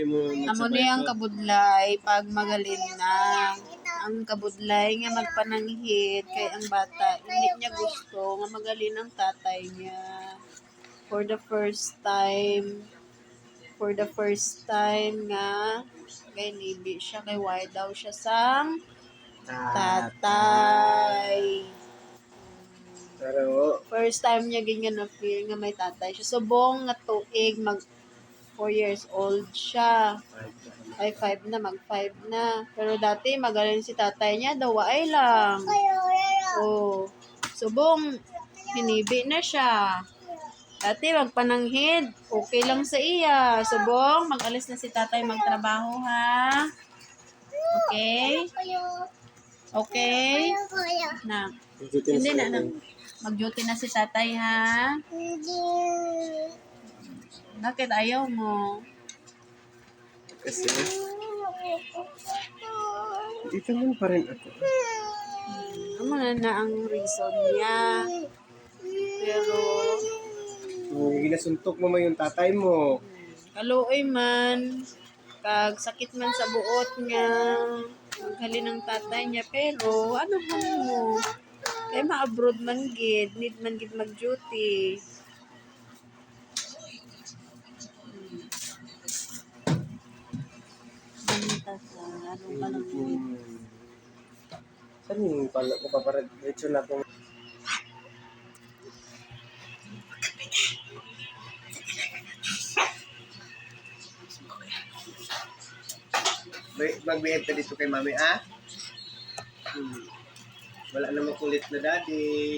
mo Amo ni ang kabudlay pag magalin na. Ang kabudlay nga magpananghid kay ang bata hindi niya gusto nga magalin ang tatay niya. For the first time nga kay libi siya kay why daw siya sang tatay. Pero, First time niya ganyan na feel nga may tatay siya. Subong nga tuig mag 4 years old siya. Ay 5 na, mag 5 na. Pero dati magaling si tatay niya, daw ay lang. Oh, subong hinibi na siya. Dati magpananghid, okay lang sa iya. Subong mag-alis na si tatay magtrabaho ha. Okay? Okay? Na. Hindi na. Mag-duty na si tatay ha. Bakit ayaw mo? kasi, dito man pa rin ako. Ano na ang reason niya. Pero, Ginasuntok mo yung tatay mo. kaluoy man, kag sakit man sa buot niya, maghalin ng tatay niya, pero ano mo? Kaya ma-abroad man gid, need man gid mag-duty. Ano ka lang Saan yung pala ko paparadretso na akong mag-behave ka dito kay mami, ah? Wala namang kulit na daddy.